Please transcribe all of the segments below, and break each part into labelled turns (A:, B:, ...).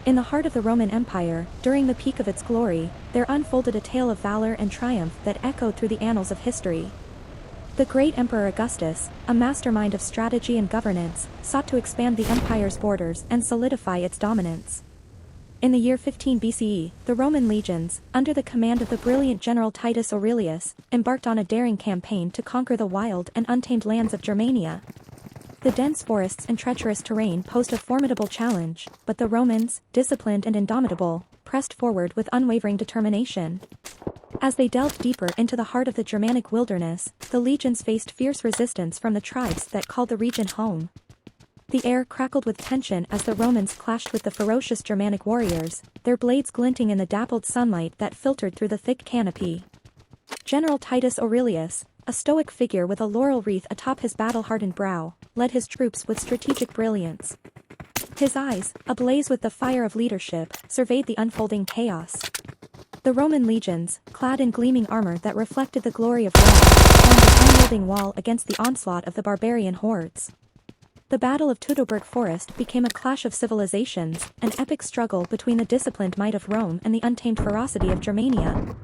A: In the heart of the Roman Empire, during the peak of its glory, there unfolded a tale of valor and triumph that echoed through the annals of history. The great Emperor Augustus, a mastermind of strategy and governance, sought to expand the empire's borders and solidify its dominance. In the year 15 BCE, the Roman legions, under the command of the brilliant general Titus Aurelius, embarked on a daring campaign to conquer the wild and untamed lands of Germania. The dense forests and treacherous terrain posed a formidable challenge, but the Romans, disciplined and indomitable, pressed forward with unwavering determination. As they delved deeper into the heart of the Germanic wilderness, the legions faced fierce resistance from the tribes that called the region home. The air crackled with tension as the Romans clashed with the ferocious Germanic warriors, their blades glinting in the dappled sunlight that filtered through the thick canopy. General Titus Aurelius, a stoic figure with a laurel wreath atop his battle-hardened brow, led his troops with strategic brilliance. His eyes, ablaze with the fire of leadership, surveyed the unfolding chaos. The Roman legions, clad in gleaming armor that reflected the glory of Rome, formed an unyielding wall against the onslaught of the barbarian hordes. The Battle of Teutoburg Forest became a clash of civilizations, an epic struggle between the disciplined might of Rome and the untamed ferocity of Germania.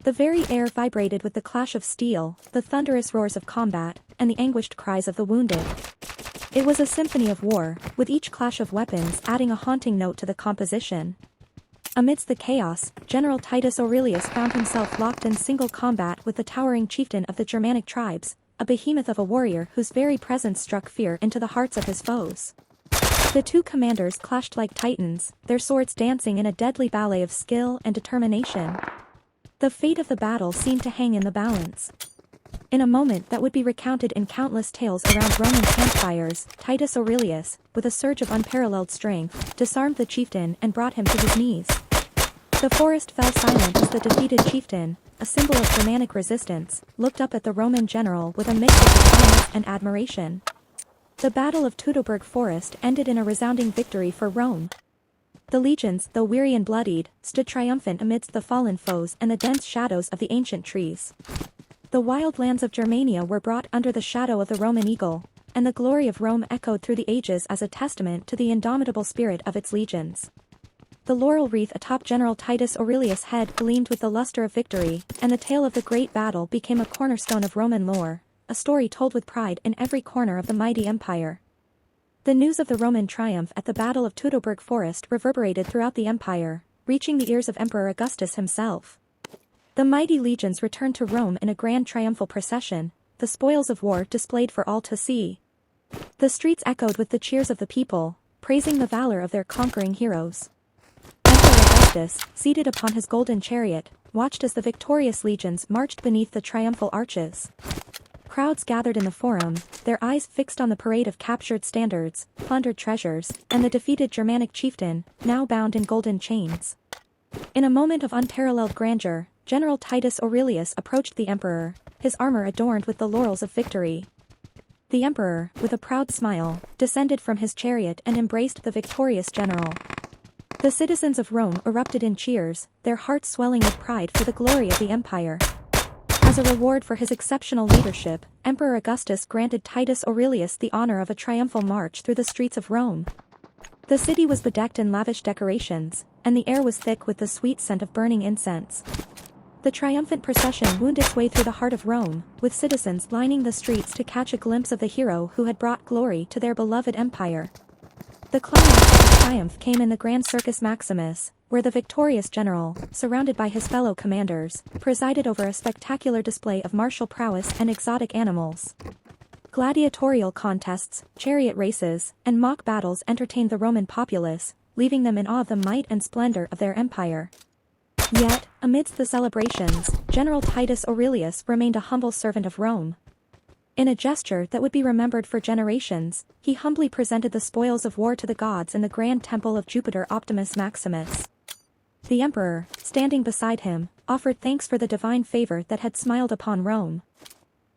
A: The very air vibrated with the clash of steel, the thunderous roars of combat, and the anguished cries of the wounded. It was a symphony of war, with each clash of weapons adding a haunting note to the composition. Amidst the chaos, General Titus Aurelius found himself locked in single combat with the towering chieftain of the Germanic tribes, a behemoth of a warrior whose very presence struck fear into the hearts of his foes. The two commanders clashed like titans, their swords dancing in a deadly ballet of skill and determination. The fate of the battle seemed to hang in the balance. In a moment that would be recounted in countless tales around Roman campfires, Titus Aurelius, with a surge of unparalleled strength, disarmed the chieftain and brought him to his knees. The forest fell silent as the defeated chieftain, a symbol of Germanic resistance, looked up at the Roman general with a mix of defiance and admiration. The Battle of Teutoburg Forest ended in a resounding victory for Rome. The legions, though weary and bloodied, stood triumphant amidst the fallen foes and the dense shadows of the ancient trees. The wild lands of Germania were brought under the shadow of the Roman eagle, and the glory of Rome echoed through the ages as a testament to the indomitable spirit of its legions. The laurel wreath atop General Titus Aurelius' head gleamed with the luster of victory, and the tale of the great battle became a cornerstone of Roman lore, a story told with pride in every corner of the mighty empire. The news of the Roman triumph at the Battle of Teutoburg Forest reverberated throughout the empire, reaching the ears of Emperor Augustus himself. The mighty legions returned to Rome in a grand triumphal procession, the spoils of war displayed for all to see. The streets echoed with the cheers of the people, praising the valor of their conquering heroes. Emperor Augustus, seated upon his golden chariot, watched as the victorious legions marched beneath the triumphal arches. Crowds gathered in the forum, their eyes fixed on the parade of captured standards, plundered treasures, and the defeated Germanic chieftain, now bound in golden chains. In a moment of unparalleled grandeur, General Titus Aurelius approached the emperor, his armor adorned with the laurels of victory. The emperor, with a proud smile, descended from his chariot and embraced the victorious general. The citizens of Rome erupted in cheers, their hearts swelling with pride for the glory of the empire. As a reward for his exceptional leadership, Emperor Augustus granted Titus Aurelius the honor of a triumphal march through the streets of Rome. The city was bedecked in lavish decorations, and the air was thick with the sweet scent of burning incense. The triumphant procession wound its way through the heart of Rome, with citizens lining the streets to catch a glimpse of the hero who had brought glory to their beloved empire. The climax of the triumph came in the Grand Circus Maximus, where the victorious general, surrounded by his fellow commanders, presided over a spectacular display of martial prowess and exotic animals. Gladiatorial contests, chariot races, and mock battles entertained the Roman populace, leaving them in awe of the might and splendor of their empire. Yet, amidst the celebrations, General Titus Aurelius remained a humble servant of Rome. In a gesture that would be remembered for generations, he humbly presented the spoils of war to the gods in the grand temple of Jupiter Optimus Maximus. The emperor, standing beside him, offered thanks for the divine favor that had smiled upon Rome.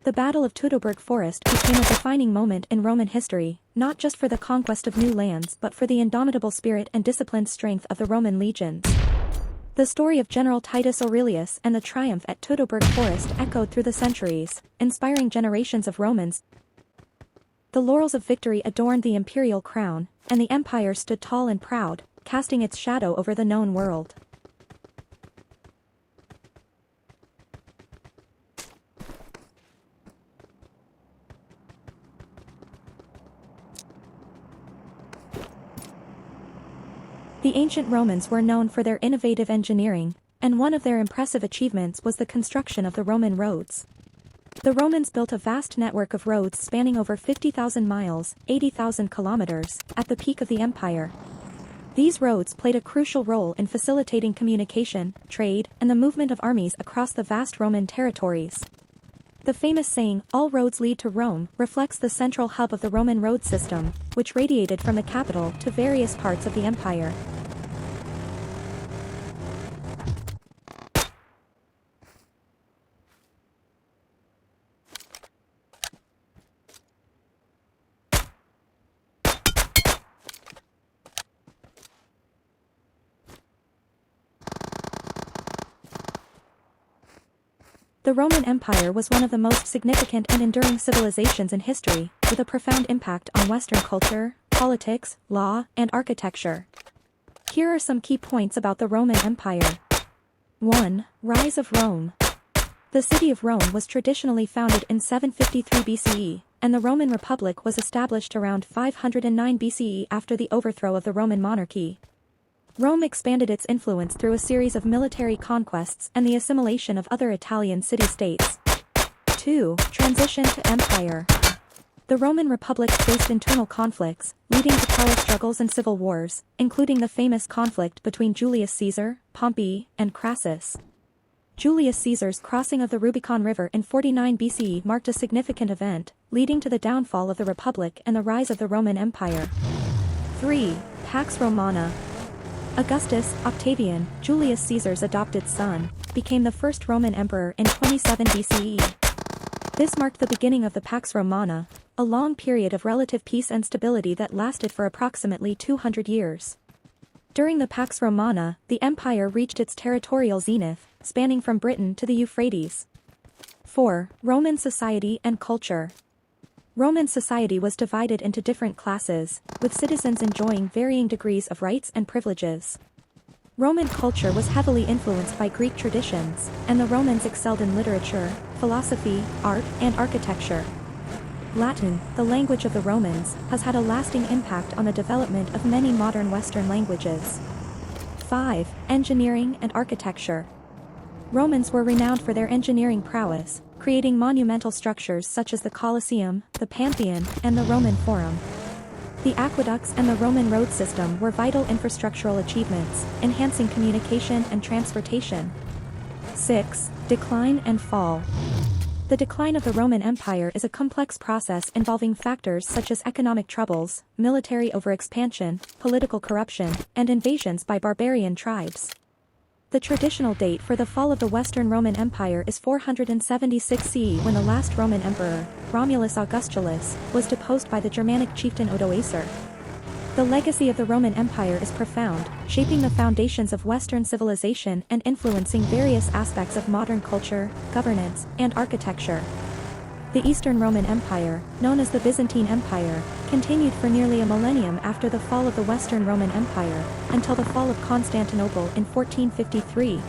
A: The Battle of Teutoburg Forest became a defining moment in Roman history, not just for the conquest of new lands but for the indomitable spirit and disciplined strength of the Roman legions. The story of General Titus Aurelius and the triumph at Teutoburg Forest echoed through the centuries, inspiring generations of Romans. The laurels of victory adorned the imperial crown, and the empire stood tall and proud, casting its shadow over the known world. The ancient Romans were known for their innovative engineering, and one of their impressive achievements was the construction of the Roman roads. The Romans built a vast network of roads spanning over 50,000 miles, 80,000 kilometers, at the peak of the empire. These roads played a crucial role in facilitating communication, trade, and the movement of armies across the vast Roman territories. The famous saying, "All roads lead to Rome," reflects the central hub of the Roman road system, which radiated from the capital to various parts of the empire. The Roman Empire was one of the most significant and enduring civilizations in history, with a profound impact on Western culture, politics, law, and architecture. Here are some key points about the Roman Empire. 1. Rise of Rome. The city of Rome was traditionally founded in 753 BCE, and the Roman Republic was established around 509 BCE after the overthrow of the Roman monarchy. Rome expanded its influence through a series of military conquests and the assimilation of other Italian city-states. 2. Transition to empire. The Roman Republic faced internal conflicts, leading to power struggles and civil wars, including the famous conflict between Julius Caesar, Pompey, and Crassus. Julius Caesar's crossing of the Rubicon River in 49 BCE marked a significant event, leading to the downfall of the Republic and the rise of the Roman Empire. 3. Pax Romana. Augustus, Octavian, Julius Caesar's adopted son, became the first Roman emperor in 27 BCE. This marked the beginning of the Pax Romana, a long period of relative peace and stability that lasted for approximately 200 years. During the Pax Romana, the empire reached its territorial zenith, spanning from Britain to the Euphrates. 4. Roman society and culture. Roman society was divided into different classes, with citizens enjoying varying degrees of rights and privileges. Roman culture was heavily influenced by Greek traditions, and the Romans excelled in literature, philosophy, art, and architecture. Latin, the language of the Romans, has had a lasting impact on the development of many modern Western languages. 5. Engineering and architecture. Romans were renowned for their engineering prowess, creating monumental structures such as the Colosseum, the Pantheon, and the Roman Forum. The aqueducts and the Roman road system were vital infrastructural achievements, enhancing communication and transportation. 6. Decline and fall. The decline of the Roman Empire is a complex process involving factors such as economic troubles, military overexpansion, political corruption, and invasions by barbarian tribes. The traditional date for the fall of the Western Roman Empire is 476 CE, when the last Roman emperor, Romulus Augustulus, was deposed by the Germanic chieftain Odoacer. The legacy of the Roman Empire is profound, shaping the foundations of Western civilization and influencing various aspects of modern culture, governance, and architecture. The Eastern Roman Empire, known as the Byzantine Empire, continued for nearly a millennium after the fall of the Western Roman Empire, until the fall of Constantinople in 1453,